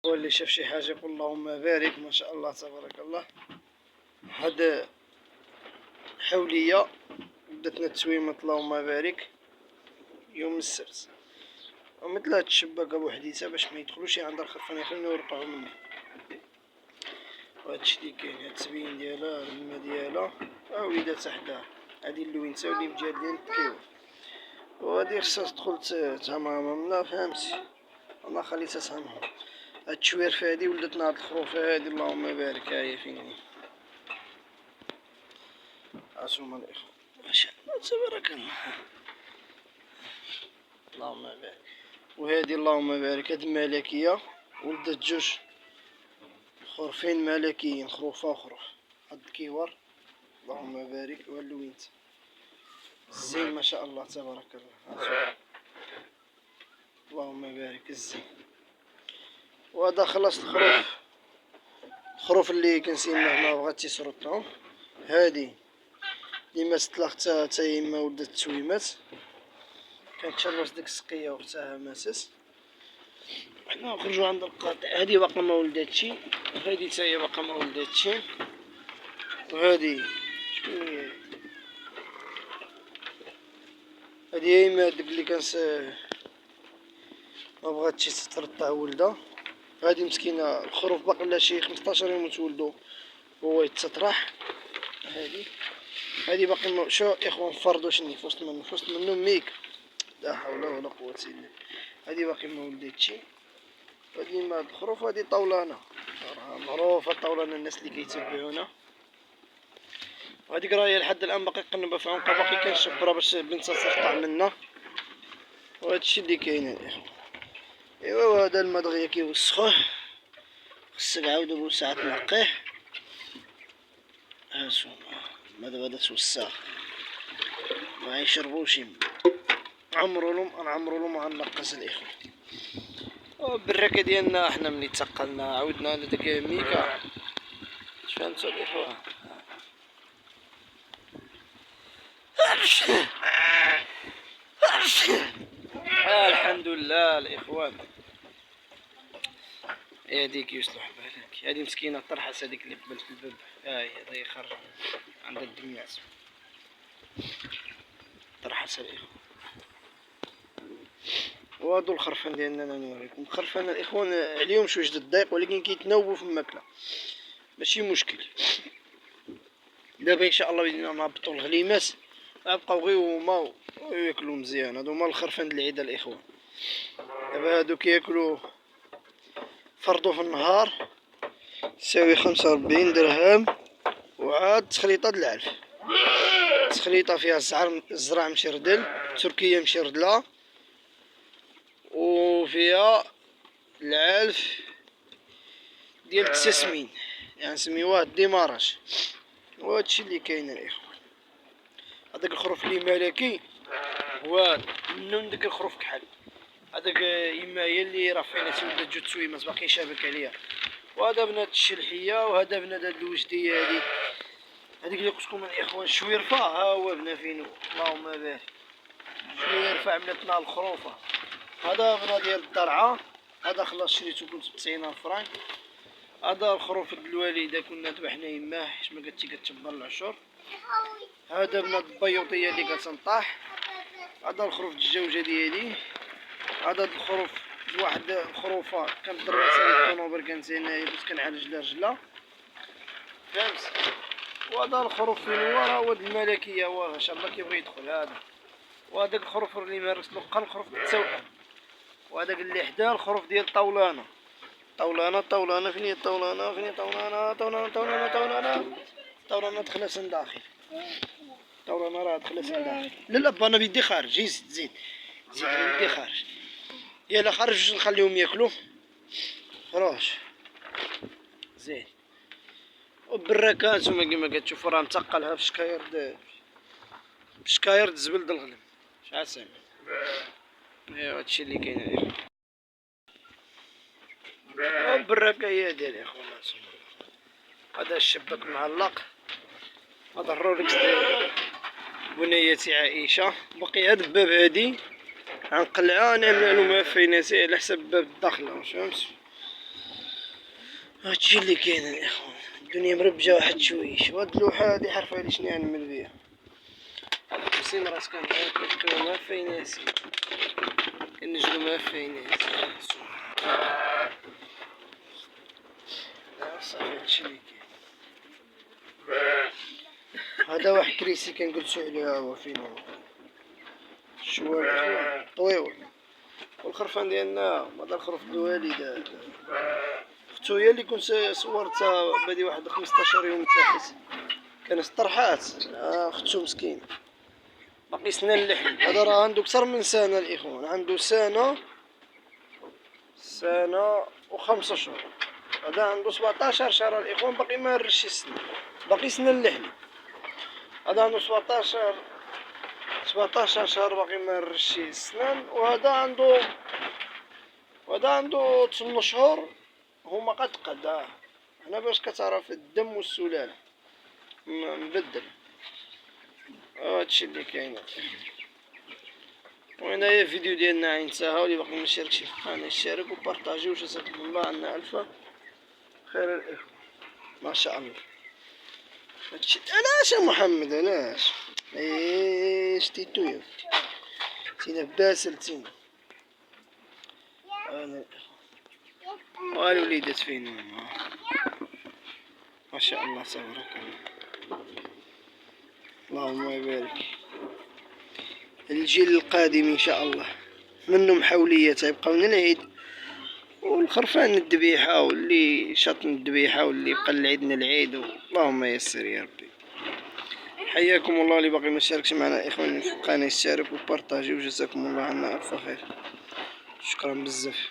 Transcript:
هو اللي شاف شي حاجة يقول اللهم بارك ما شاء الله تبارك الله. هاد حولية بداتنا التسويمات اللهم بارك يوم السبت، ومثل هاد الشباكة بوحديتها باش ما يدخلوش عند الخرفان يخليو يرقعو منه. وهادشي اللي كاين، هاد التبيين ديالها الماء ديالها ها وليداتها حداها، هادي اللوينتا واللي مجال ديال الكيوة، وهادي خصها تدخل تماما منا فهمتي، انا خليتها تماما. هاد التشويرفة هادي ولدتنا، هاد الخروفة هادي اللهم بارك ها هي فين هي، هانتوما الاخوة ما شاء الله تبارك الله اللهم بارك. وهادي اللهم بارك هاد الملكية ولدت جوج خرفين ملكيين، خروفة وخروف. هاد الكيور اللهم بارك، واللوينت الزين ما شاء الله تبارك الله اللهم بارك الزين. وهذا خلص الخروف اللي كنسينا هنا بغات تيسرطهم. هادي اللي ماست لاختها حتى يما ولدت التسويمات، كنتشرس ديك السقية وختها ماسس. حنا نخرجو عند القاطع، هادي باقا ما ولداتشي، هادي تا هي باقا ما ولداتشي، وهادي شكون هي؟ هادي هي يما ديك اللي ما بغاتش ترضع ولدها. هادي مسكينة الخروف باقي لها شي 15 يوم تولدو وهو يتسطرح. هادي باقي شو اخوان فرضو شني في وسط منو ميك، لا حول ولا قوة الا بالله. هادي باقي ما ولدتش. هادي ما هاد الخروف، هادي طولانة راه معروفة طولانة الناس اللي كيتبعونا. وهاديك راهي لحد الان باقي قنبة في عنقها، باقي كنشبرها باش بنتها ترطع منا. وهادشي اللي كاين الاخوان. ايوا وهذا الماء دغيا كيوسخوه، خصك عاودو بوسعة تنقيه. هانتوما الماء دابا بدا توسخ ما يشربوش يما، نعمرو لهم وغنقص الاخوان. بالركه ديالنا احنا ملي تقلنا عاودنا على داك ميكا، فهمتوا الاخوان. الحمد لله الاخوان. هاديك يصلح بالك، هادي مسكينه طرحت هذيك اللي قبل في الباب، ها هي هذا يخرج عند الدميات طرحت الاخوان. وهادو الخرفان ديالنا انا نوريكم. الخرفان الاخوان عليهم شويه الضيق، ولكن كيتناوبوا في الماكله ماشي مشكل. دابا ان شاء الله بدينا نهبطوا الغليمات، غيبقاو غير هما وياكلوا مزيان. هادو هما الخرفان العيد الاخوان. دابا هادو كياكلوا فرضو في النهار تساوي 45 درهم، وعاد تخليطه د العلف، تخليطه فيها الزرع مشردل، تركيه مشردله، وفيها العلف ديال التسمين، يعني نسميوه الديماراج. وهادشي اللي كاين الاخوان. هذاك الخروف اللي ملكي هو من داك الخروف كحل، هذاك يما هي اللي رافعين تولد جوج تسويمات باقي شابك عليها. وهذا بنات الشلحيه، وهذا بنات هاد الوجديه هذيك اللي قلت لكم الاخوان شويرفه. ها هو بنا فينو اللهم بارك، شويرفه عملتنا الخروفه. هذا بنا ديال الضرعه، هذا خلاص شريتو كنت ب90 فرانك. هذا الخروف د الوالده كنا ذبحنا يماه حيت ما قالتي كتبر العشر. هذا بنا البيوطيه اللي كتنطاح. هذا الخروف د الجوجه ديالي. هذا الخروف واحد الخروفه كانت ضربات الطونوبر كانت هنايا كنت كنعالج لها رجلها، فهمت. وهذا الخروف فين هو راه هو د الملكيه، هو ان شاء الله كيبغي يدخل هذا. وهذاك الخروف اللي مارس له قال الخروف التوأم. وهذاك اللي حداه الخروف ديال طولانه. طولانه فين هي الطولانه؟ فين هي طولانه دخلت من داخل. طولانه راه دخلت من داخل. لا بانا بيدي خارج، زيد بيدي خارج. يلا خرج نخليهم ياكلوا. خروج زين. وبالركات نتوما كيما كتشوفوا راه مثقلها بشكاير الزبل د الغنم. شحال سامع. ايوا هادشي اللي كاين. وبالركه هي ديالي اخويا. هذا الشباك معلق، هذا الرولكس ديال بنيتي عائشه. باقي هاد الباب هادي غنقلعها نعملها له مفيناتي على حساب باب الداخل، فهمت. هادشي اللي كاين الاخوان. الدنيا مربجه واحد شويش، وهاد اللوحه هادي حرفه شنو نعمل بيها. نسيم راسك كنبقيو ما فين ياسين، كنجلو ما فين ياسين. صافي هادشي اللي كاين. هذا واحد كريسي كنجلسو عليها هو فين هو شوال طويول. والخرفان ديالنا هذا الخروف الوالده، اختو هي اللي كنت صورتها بادي واحد 15 يوم تحت، كانت طرحات. اختو مسكين باقي سنه اللحم. هذا راه عنده اكثر من سنه الاخوان، عنده سنه و5 شهور. هذا عنده 17 شهر الاخوان، باقي ما رشش السنه، باقي سنه اللحم. هذا عنده 17 شهر باقي ما رشش السنان. وهذا عنده 8 شهور هما قد هنا باش كتعرف الدم والسلالة مبدل. هادشي اللي كاين. وهنايا الفيديو ديالنا عينتهى، واللي باقي مشاركش في القناة يشارك وبارطاجيو. جزاكم الله عنا الف خير الاخوة. ما شاء الله. هادشي علاش يا محمد علاش تيتو يا تينا باسل تينا. انا والوليدات فين هما؟ ما شاء الله تبارك الله. اللهم يبارك. الجيل القادم ان شاء الله منهم حوليه تيبقاو من العيد، والخرفان الذبيحه، واللي شاطن الذبيحه، واللي بقى العيد من العيد. اللهم يسر يا ربي. حياكم الله. اللي باقي ما شاركش معنا اخواني في القناه يشارك وبارطاجي، وجزاكم الله عنا الف خير. شكرا بزاف.